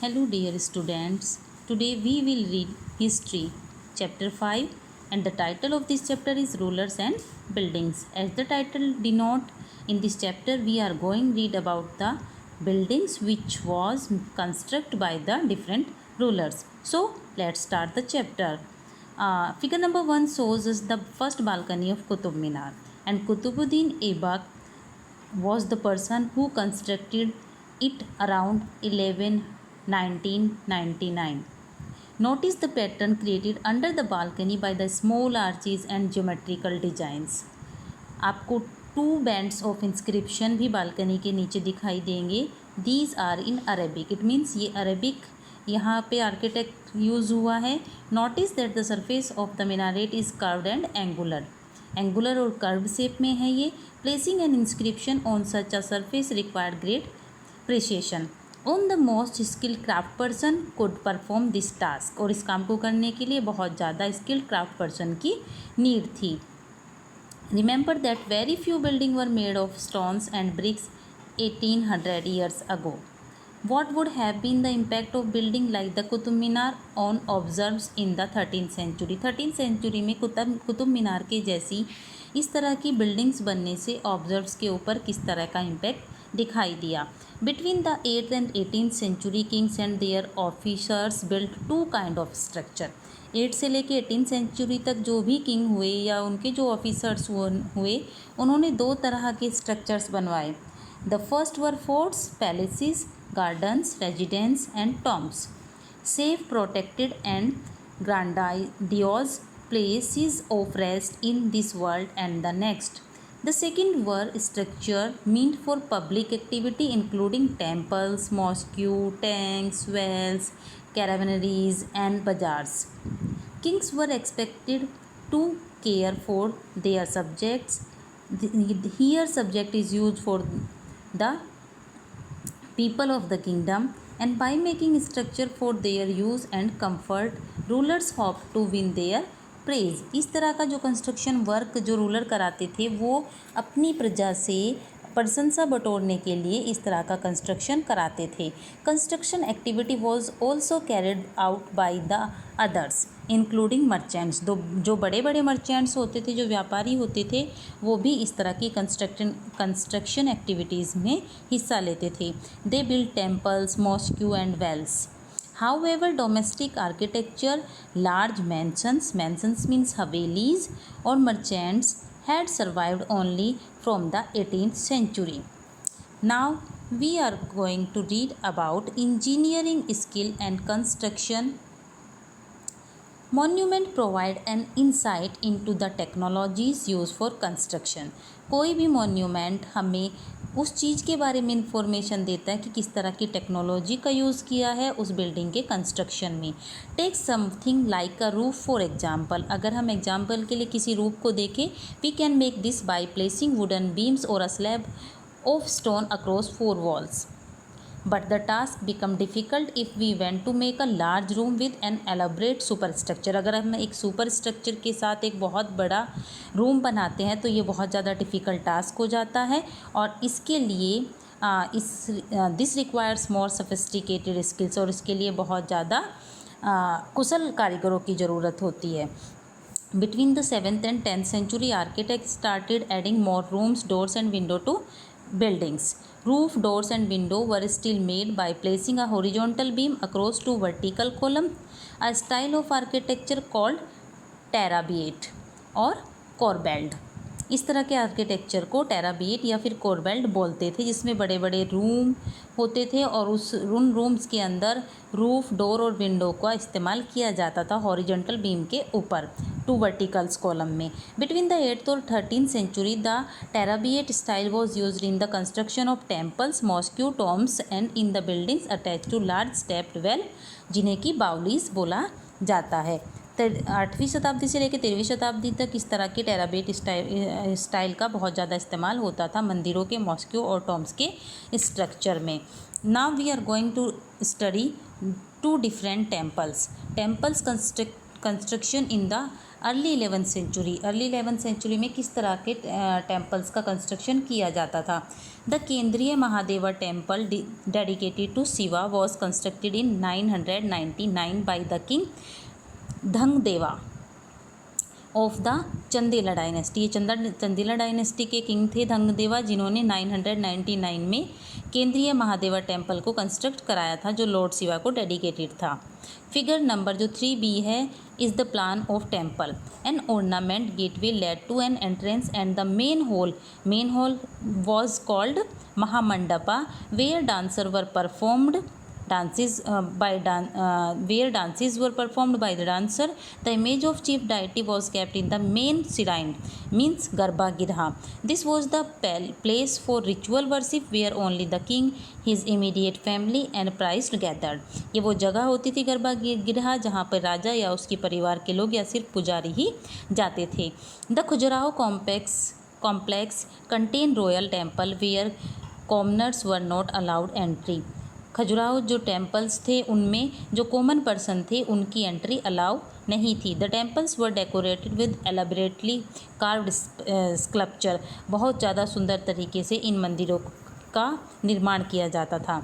Hello dear students, today we will read History, Chapter 5 and the title of this chapter is Rulers and Buildings. As the title denote, in this chapter we are going to read about the buildings which was constructed by the different rulers. So let's start the chapter. Figure number 1 shows us the first balcony of Qutub Minar, and Qutubuddin Aibak was the person who constructed it around 1999. Notice the pattern created under the balcony by the small arches and geometrical designs. आपको 2 bands of inscription भी balcony के नीचे दिखाई देंगे. These are in Arabic. It means ये Arabic यहाँ पे architect use हुआ है. Notice that the surface of the minaret is curved and angular. Angular और कर्व शेप में है ये. Placing an inscription on such a surface required great precision. On the most skilled craft person could perform this task. और इस काम को करने के लिए बहुत ज़्यादा स्किल्ड क्राफ्ट पर्सन की नीड थी. Remember that very few building were made of stones and bricks 1800 years ago. What would have been the impact of building like the Qutub Minar on observers in the 13th century? 13th century में कुतुब मीनार के जैसी इस तरह की buildings बनने से observes के ऊपर किस तरह का इम्पैक्ट दिखाई दिया. Between the 8th and 18th century Kings and there officers built 2 kind of structure. 8 से लेके 18th सेंचुरी तक जो भी किंग हुए या उनके जो ऑफिसर्स हुए उन्होंने 2 तरह के स्ट्रक्चर्स बनवाए. The first were forts, palaces, gardens, residence and tombs. Safe, protected and grandiose places of rest in this world and the next. The second were structure meant for public activity including temples, mosques, tanks, wells, caravanaries and bazaars. Kings were expected to care for their subjects. Here subject is used for the people of the kingdom, and by making structure for their use and comfort rulers hope to win their praise. इस तरह का जो construction work जो ruler कराते थे वो अपनी प्रजा से प्रशंसा बटोरने के लिए इस तरह का कंस्ट्रक्शन कराते थे. Construction activity was also carried out by the others including merchants. जो बड़े बड़े मर्चेंट्स होते थे, जो व्यापारी होते थे, वो भी इस तरह की कंस्ट्रक्शन एक्टिविटीज़ में हिस्सा लेते थे. They build temples, mosque and wells. However, domestic architecture, large mansions means havelis or merchants, had survived only from the 18th century. Now we are going to read about engineering skill and construction. Monument provide an insight into the technologies used for construction. कोई भी monument हमें उस चीज़ के बारे में information देता है कि किस तरह की टेक्नोलॉजी का यूज़ किया है उस बिल्डिंग के कंस्ट्रक्शन में. Take something like a roof for example. अगर हम एग्जांपल के लिए किसी रूफ को देखें, we can make this by placing wooden beams और a slab of stone across 4 walls. But the task become difficult if we want to make a large room with an elaborate superstructure. अगर हम एक super structure के साथ एक बहुत बड़ा room बनाते हैं तो ये बहुत ज़्यादा डिफ़िकल्ट टास्क हो जाता है और इसके लिए this requires more sophisticated skills. और इसके लिए बहुत ज़्यादा कुशल कारीगरों की ज़रूरत होती है. Between the 7th and 10th century, architects started adding more rooms, doors and window to buildings. Roof, doors and window were still made by placing a horizontal beam across 2 vertical columns, a style of architecture called terrabiate और corbelled. इस तरह के architecture को टेराबिएट या फिर कोरबेल्ड बोलते थे, जिसमें बड़े बड़े रूम होते थे और उन रूम्स के अंदर रूफ, डोर और विंडो का इस्तेमाल किया जाता था हॉरिजॉन्टल बीम के ऊपर 2 वर्टिकल्स कॉलम में. बिटवीन द 8th और 13th century the trabeate style was used in the construction of temples, mosques, tombs and in the buildings attach to large stepped well, जिन्हें कि बाउलीज बोला जाता है. 8वीं शताब्दी से लेकर 13वीं शताब्दी तक इस तरह के टेराबेट स्टाइल का बहुत ज़्यादा इस्तेमाल होता था मंदिरों के, मॉस्क्यू और टॉम्स के स्ट्रक्चर में. Now we are going to study 2 different temples. Temples construction in the early 11th century में किस तरह के टेम्पल्स का कंस्ट्रक्शन किया जाता था। The Kandariya Mahadeva temple dedicated to Shiva was constructed in 999 by the king Dhangadeva of the Chandela dynasty. ये चंदेला डायनेस्टी के किंग थे धंगदेवा, जिन्होंने 999 में केंद्रीय महादेवा टेम्पल को कंस्ट्रक्ट कराया था, जो लॉर्ड शिवा को डेडिकेटेड था। फिगर नंबर जो 3B है is the plan of temple. An ornament gateway led to an entrance and the main hall was called Mahamandapa, where dances were performed by the dancer. The image of chief deity was kept in the main shrine, means Garbhagriha. This was the place for ritual worship where only the king, his immediate family and priests gathered. ये वो जगह होती थी गर्भागृह जहाँ पर राजा या उसके परिवार के लोग या सिर्फ पुजारी ही जाते थे। The Khajuraho complex contained royal temple where commoners were not allowed entry. Khajuraho जो टेम्पल्स थे उनमें जो कॉमन पर्सन थे उनकी एंट्री अलाउ नहीं थी। The temples were decorated with elaborately carved sculpture. बहुत ज़्यादा सुंदर तरीके से इन मंदिरों का निर्माण किया जाता था।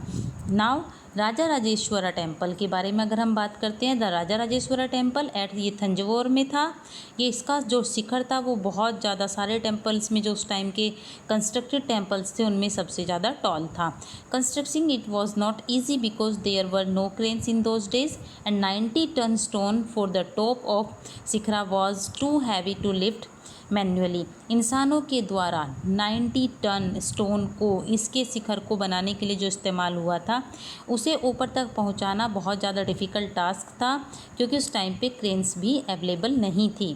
नाउ राजा राजेश्वरा टेम्पल के बारे में अगर हम बात करते हैं, द राजा राजेश्वरा टेम्पल ये थंजौर में था। ये इसका जो शिखर था वो बहुत ज़्यादा सारे टेम्पल्स में जो उस टाइम के कंस्ट्रक्टेड टेम्पल्स थे उनमें सबसे ज़्यादा टॉल था। Constructing it was not easy because there were no cranes in those days and 90 ton stone for the top of shikhara was too heavy to lift manually. इंसानों के द्वारा 90 टन स्टोन को इसके शिखर को बनाने के लिए जो इस्तेमाल हुआ था उसे ऊपर तक पहुंचाना बहुत ज़्यादा डिफ़िकल्ट टास्क था, क्योंकि उस टाइम पे क्रेन्स भी अवेलेबल नहीं थी।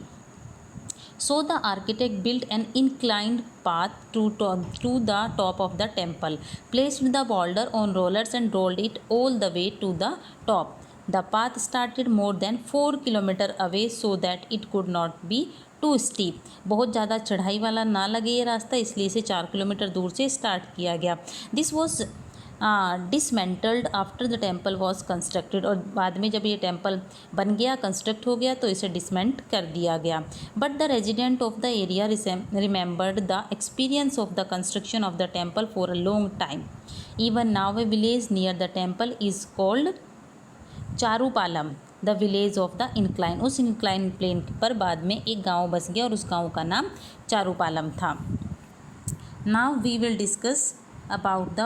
So the architect built an inclined path to the top of the temple, placed the boulder on rollers and rolled it all the way to the top. The path started more than 4 kilometers away so that it could not be too steep. बहुत ज़्यादा चढ़ाई वाला ना लगे ये रास्ता, इसलिए इसे 4 किलोमीटर दूर से स्टार्ट किया गया। This was dismantled after the temple was constructed. और बाद में जब ये टेम्पल बन गया, कंस्ट्रक्ट हो गया, तो इसे डिसमेंट कर दिया गया। But the resident of the area remembered the experience of the construction of the temple for a long time. Even now a village near the temple is called Charupalam, the village of the incline. उस incline plane पर बाद में एक गांव बस गया और उस गांव का नाम चारूपालम था। Now we will discuss about the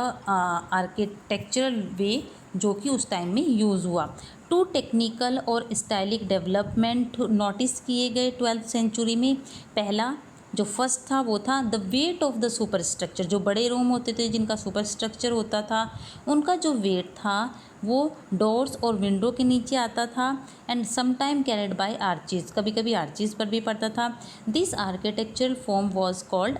architectural way जो कि उस टाइम में यूज़ हुआ। 2 टेक्निकल और स्टाइलिक डेवलपमेंट नोटिस किए गए 12th सेंचुरी में। पहला जो फर्स्ट था वो था the weight of the super structure. जो बड़े रूम होते थे जिनका सुपर स्ट्रक्चर होता था उनका जो वेट था वो डोर्स और विंडो के नीचे आता था and sometime carried by arches, कभी कभी आर्चीज पर भी पड़ता था। This architectural form was called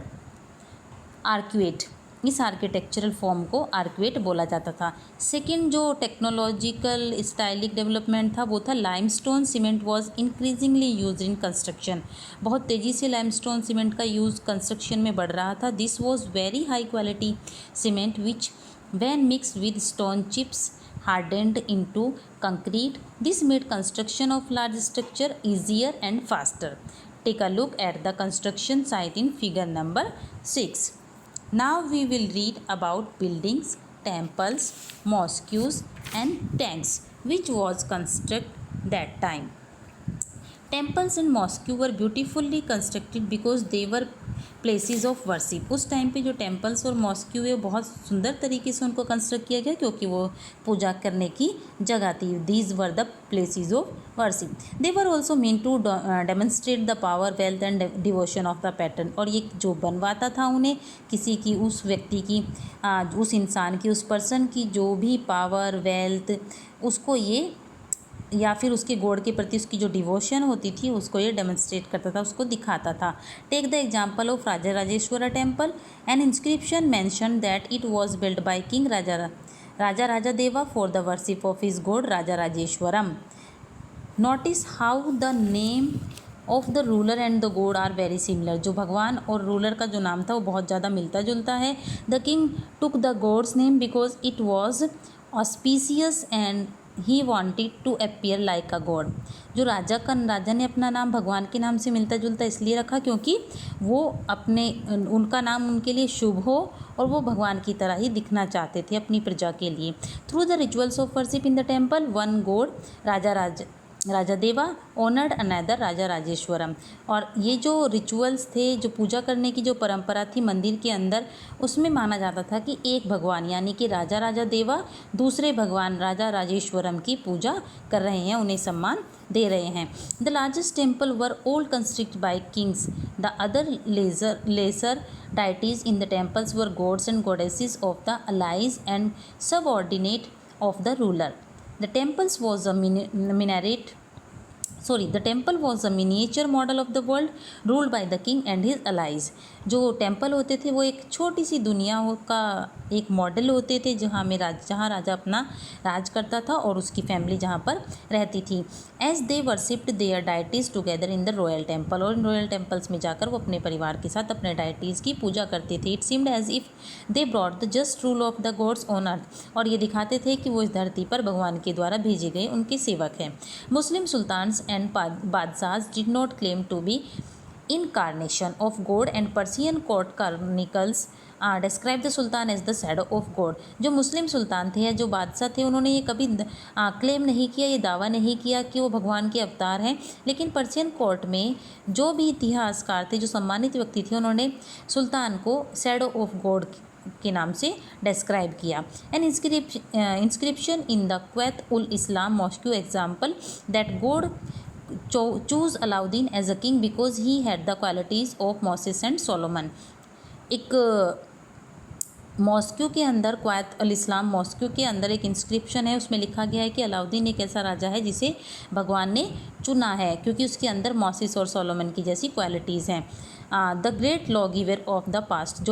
arcuate. इस आर्किटेक्चरल फॉर्म को आर्क्वेट बोला जाता था। सेकेंड जो टेक्नोलॉजिकल स्टाइलिक डेवलपमेंट था वो था limestone cement was increasingly use in construction. बहुत तेज़ी से लाइमस्टोन सीमेंट का यूज़ कंस्ट्रक्शन में बढ़ रहा था। This was very high quality cement which when mixed with stone chips hardened into concrete. This made construction of large structure easier and faster. Take a look at the construction site in figure number 6. Now we will read about buildings, temples, mosques and tanks which was constructed that time. Temples and mosques were beautifully constructed because they were places of worship. उस time पे जो temples और mask हुए बहुत सुंदर तरीके से उनको कंस्ट्रक्ट किया गया क्योंकि वो पूजा करने की जगह थी। These were the places of worship. They were also mean to demonstrate the power, wealth and devotion of the patron. और ये जो बनवाता था उन्हें किसी की, उस व्यक्ति की, उस इंसान की, उस पर्सन की जो भी पावर, वेल्थ, उसको ये या फिर उसके गॉड के प्रति उसकी जो डिवोशन होती थी उसको ये डेमोन्स्ट्रेट करता था, उसको दिखाता था। Take the example of Raja Rajeshwara temple. An inscription mention that it was build by king Raja Deva for the worship of his god Raja Rajeshwaram. Notice how the name of the ruler and the god are very similar. जो भगवान और ruler का जो नाम था वो बहुत ज़्यादा मिलता जुलता है। The king took the god's name because it was auspicious and he wanted to appear like a god. जो राजा ने अपना नाम भगवान के नाम से मिलता जुलता इसलिए रखा क्योंकि वो अपने उनका नाम उनके लिए शुभ हो और वो भगवान की तरह ही दिखना चाहते थे अपनी प्रजा के लिए। Through the rituals of worship in the temple one god Raja Deva honoured another राजा राजेश्वरम। और ये जो रिचुअल्स थे, जो पूजा करने की जो परंपरा थी मंदिर के अंदर, उसमें माना जाता था कि एक भगवान यानी कि राजा देवा दूसरे भगवान राजा राजेश्वरम की पूजा कर रहे हैं, उन्हें सम्मान दे रहे हैं। The largest temple were all constructed by kings. The other lesser deities in the temples were gods and goddesses of the allies and subordinate of the ruler. The temples was a the temple was a miniature model of the world ruled by the king and his allies. जो temple होते थे वो एक छोटी सी दुनिया का एक model होते थे जहाँ राजा अपना राज करता था और उसकी फैमिली जहाँ पर रहती थी। As they worshipped their deities together in the royal temple. और इन रॉयल टेम्पल्स में जाकर वो अपने परिवार के साथ अपने डाइटीज़ की पूजा करते थे। It seemed as if they brought the just rule of the gods on earth. और ये दिखाते थे कि वो इस धरती पर भगवान के द्वारा भेजे गए उनके सेवक हैं। मुस्लिम सुल्तान्स एंड बादशाहs did not claim to be incarnation of God and Persian court chronicles describe the sultan as the shadow of God। जो मुस्लिम सुल्तान थे या जो बादशाह थे उन्होंने ये कभी क्लेम नहीं किया, ये दावा नहीं किया कि वो भगवान के अवतार हैं। लेकिन पर्शियन कोर्ट में जो भी इतिहासकार थे, जो सम्मानित व्यक्ति थे, उन्होंने सुल्तान को शैडो ऑफ गॉड के नाम से डिस्क्राइब किया। An inscription in the Quwwat ul Islam mosque example that God chose Alauddin as a king because he had the qualities of Moses and Solomon. एक मॉस्क्यू के अंदर, क्वैत अल इस्लाम मॉस्क्यू के अंदर एक इंस्क्रिप्शन है, उसमें लिखा गया है कि अलाउद्दीन एक ऐसा राजा है जिसे भगवान ने चुना है क्योंकि उसके अंदर मोसेस और सोलोमन की जैसी क्वालिटीज़ हैं। The great law giver of the past.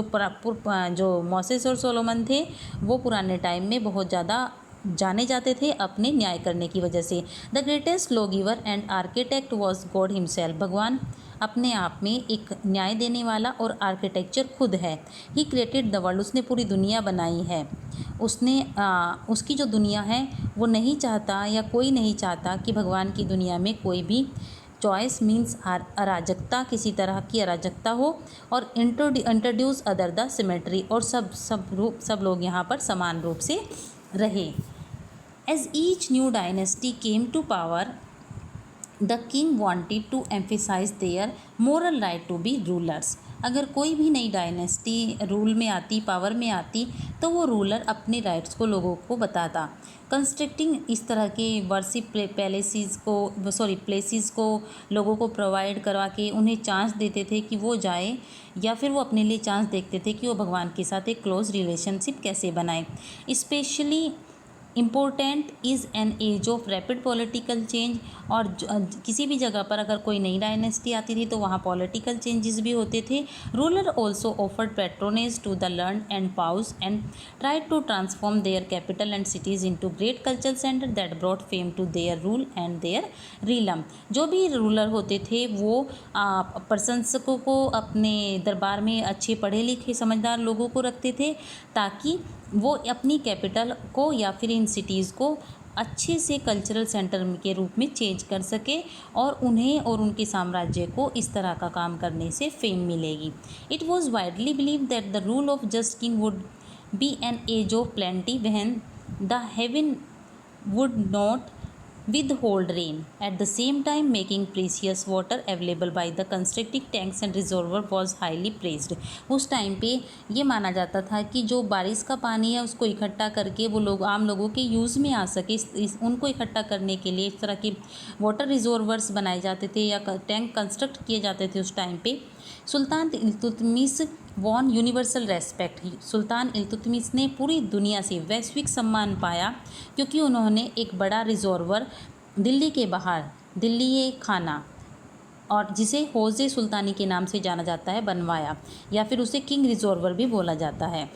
जो मोसेस और सोलोमन थे वो पुराने टाइम में बहुत ज़्यादा जाने जाते थे अपने न्याय करने की वजह से। The greatest law giver and architect was God himself. भगवान अपने आप में एक न्याय देने वाला और आर्किटेक्चर खुद है। He created the world. उसने पूरी दुनिया बनाई है। उसकी जो दुनिया है वो नहीं चाहता या कोई नहीं चाहता कि भगवान की दुनिया में कोई भी चॉइस मीन्स अराजकता, किसी तरह की अराजकता हो। और इंट्रोड्यूस अदर द सिमेट्री। और सब लोग यहाँ पर समान रूप से रहे। As each new dynasty came to power, the king wanted to emphasize their moral right to be rulers। अगर कोई भी नई डायनेस्टी रूल में आती, पावर में आती, तो वो रूलर अपने राइट्स को लोगों को बताता। कंस्ट्रक्टिंग इस तरह के वर्शिप प्लेसेस को लोगों को प्रोवाइड करवा के उन्हें चांस देते थे कि वो जाए, या फिर वो अपने लिए चांस देखते थे कि वो भगवान के साथ एक क्लोज रिलेशनशिप कैसे बनाए। Specially important is an age of rapid political change. और किसी भी जगह पर अगर कोई नई डायनेस्टी आती थी तो वहाँ पॉलिटिकल चेंजेस भी होते थे। Ruler also offered patronage to the learned and pious and try to transform their capital and cities into great cultural centre that brought fame to their rule and their realm. जो भी ruler होते थे वो प्रशंसकों को अपने दरबार में अच्छे पढ़े लिखे समझदार लोगों को रखते थे ताकि वो अपनी कैपिटल को या फिर इन सिटीज़ को अच्छे से कल्चरल सेंटर के रूप में चेंज कर सके और उन्हें और उनके साम्राज्य को इस तरह का काम करने से फेम मिलेगी। It was widely believe that the rule of just king would be an age of plenty when the heaven would not withhold rain, at the same time making precious water available by the constructing tanks and reservoir was highly praised। उस time पे ये माना जाता था कि जो बारिश का पानी है उसको इकट्ठा करके वो लोग आम लोगों के यूज़ में आ सके, उनको इकट्ठा करने के लिए इस तरह के वाटर रिजर्वर्स बनाए जाते थे या टैंक कंस्ट्रक्ट किए जाते थे उस टाइम पे। सुल्तान इल्तुतमिश वॉन यूनिवर्सल रेस्पेक्ट। सुल्तान इल्तुतमिश ने पूरी दुनिया से वैश्विक सम्मान पाया क्योंकि उन्होंने एक बड़ा रिजर्वर दिल्ली के बाहर, दिल्ली खाना, और जिसे हौज़े सुल्तानी के नाम से जाना जाता है, बनवाया, या फिर उसे किंग रिजर्वर भी बोला जाता है।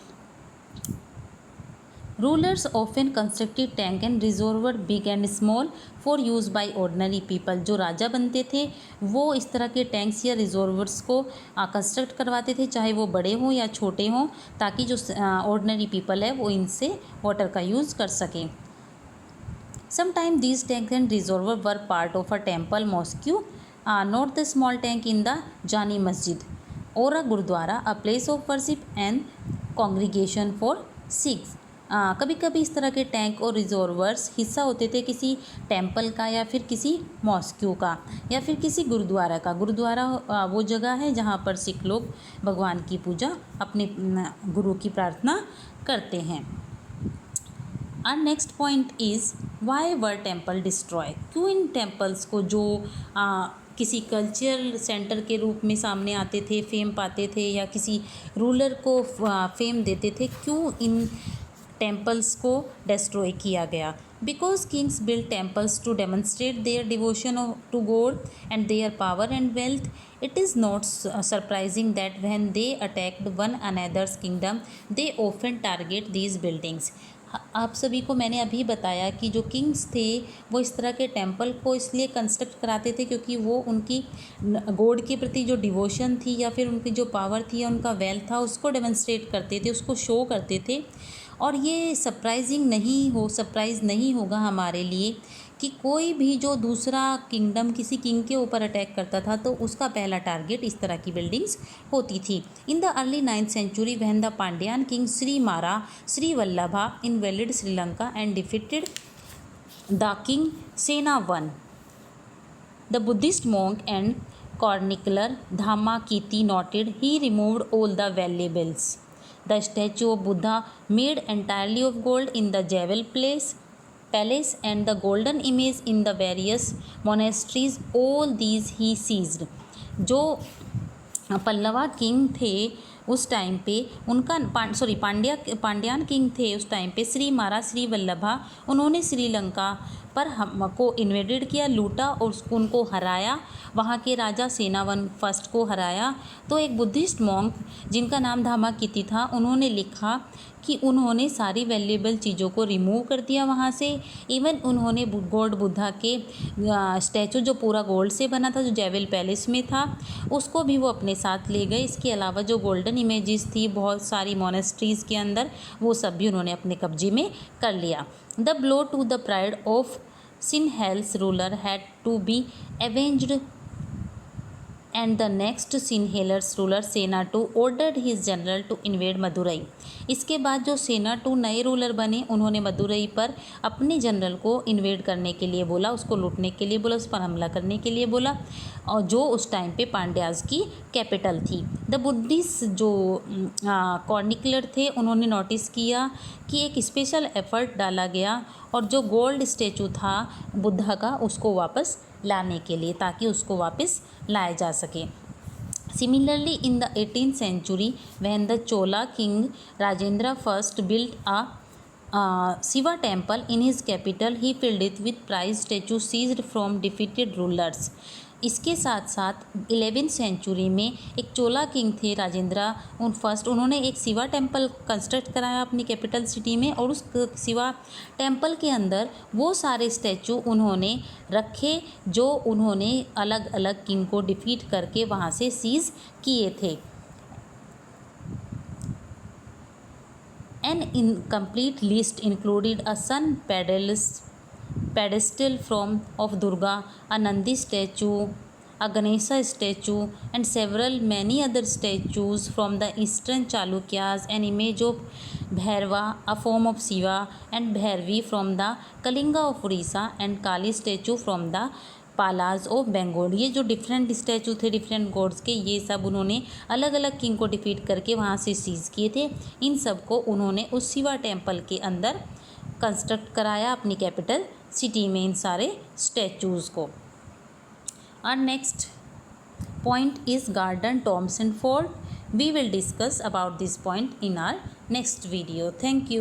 Rulers often constructed tank and reservoir big and small for use by ordinary people. जो राजा बनते थे वो इस तरह के टैंक्स या रिजर्वर्स को कंस्ट्रक्ट करवाते थे, चाहे वो बड़े हों या छोटे हों, ताकि जो ऑर्डिनरी पीपल है वो इनसे वाटर का यूज़ कर सकें। Sometimes these tanks and reservoirs were part of a temple mosque, not the small tank in the Jami Masjid or a Gurdwara, a place of worship and congregation for Sikhs. कभी कभी इस तरह के tank और reservoirs हिस्सा होते थे किसी टेंपल का या फिर किसी मॉस्क्यू का या फिर किसी गुरुद्वारा का। गुरुद्वारा वो जगह है जहाँ पर सिख लोग भगवान की पूजा, अपने गुरु की प्रार्थना करते हैं। और next point is why were temple destroy, क्यों इन टेम्पल्स को जो किसी कल्चरल सेंटर के रूप में सामने आते थे, फेम पाते थे या किसी रूलर को फेम देते थे, क्यों इन टेम्पल्स को डिस्ट्रॉय किया गया? Because kings build temples to demonstrate their devotion to God and their power and wealth. It is not surprising that when they attacked one another's kingdom they often target these buildings. आप सभी को मैंने अभी बताया कि जो Kings थे वो इस तरह के टेम्पल को इसलिए कंस्ट्रक्ट कराते थे क्योंकि वो उनकी गॉड के प्रति जो डिवोशन थी या फिर उनकी जो पावर थी या उनका वेल्थ था उसको डेमोन्स्ट्रेट करते थे, उसको शो करते थे। और ये सरप्राइज़ नहीं होगा हमारे लिए कि कोई भी जो दूसरा किंगडम किसी किंग के ऊपर अटैक करता था तो उसका पहला टारगेट इस तरह की बिल्डिंग्स होती थी। In the early 9th century when the Pandyan king Shri Vallabha invaded Sri Lanka and defeated the king Sena one, the Buddhist monk and chronicler Dhammakiti noted he removed all the valuables. The statue of Buddha made entirely of gold in the Jewel Palace and the golden image in the various monasteries, all these he seized. जो Pallava king थे उस time पे उनका Pandian king थे उस time पे श्री वल्लभा, उन्होंने श्रीलंका पर हमको इन्वेडेड किया, लूटा और उनको हराया, वहाँ के राजा सेनावन फर्स्ट को हराया। तो एक बुद्धिस्ट मॉन्क जिनका नाम धामाकिती था, उन्होंने लिखा कि उन्होंने सारी वैल्यूएबल चीज़ों को रिमूव कर दिया वहाँ से। इवन उन्होंने गॉड बुद्धा के स्टैचू जो पूरा गोल्ड से बना था, जो जेवल पैलेस में था, उसको भी वो अपने साथ ले गए। इसके अलावा जो गोल्डन इमेजेस थी बहुत सारी मोनेस्ट्रीज़ के अंदर, वो सब भी उन्होंने अपने कब्जे में कर लिया। The blow to the pride of Sinhalese ruler had to be avenged and the next Sinhalese ruler Senatu ordered his general to invade Madurai. इसके बाद जो सेनाटू नए रूलर बने, उन्होंने मदुरई पर अपने जनरल को इन्वेड करने के लिए बोला, उसको लूटने के लिए बोला, उस पर हमला करने के लिए बोला, और जो उस टाइम पे पांड्याज की कैपिटल थी। द बुद्धिस्ट जो कॉर्निकुलर थे, उन्होंने नोटिस किया कि एक स्पेशल एफर्ट डाला गया और जो गोल्ड स्टैचू था बुद्धा का उसको वापस लाने के लिए, ताकि उसको वापस लाया जा सके। Similarly, in the 18th century, when the Chola king Rajendra first built a Shiva temple in his capital, he filled it with prize statues seized from defeated rulers. इसके साथ साथ 11th सेंचुरी में एक चोला किंग थे Rajendra first, उन्होंने एक Shiva temple construct कराया अपनी कैपिटल सिटी में, और उस शिवा टेम्पल के अंदर वो सारे स्टैचू उन्होंने रखे जो उन्होंने अलग अलग किंग को डिफीट करके वहाँ से सीज किए थे। An incomplete list included a sun pedestal of Durga, a Nandi statue, a Ganesha statue, and many other statues from the Eastern Chalukyas, an image of Bhairava, a form of Shiva, and Bhairavi from the Kalinga of Orissa, and Kali statue from the Palas of Bengal. ये जो different statue थे different gods के, ये सब उन्होंने अलग अलग king को डिफीट करके वहाँ से सीज किए थे। इन सब को उन्होंने उस शिवा टेम्पल के अंदर कंस्ट्रक्ट कराया अपनी कैपिटल सिटी में, इन सारे स्टैचूज़ को। और next point is garden tombs and fort. We will discuss about this point in our next video. Thank you.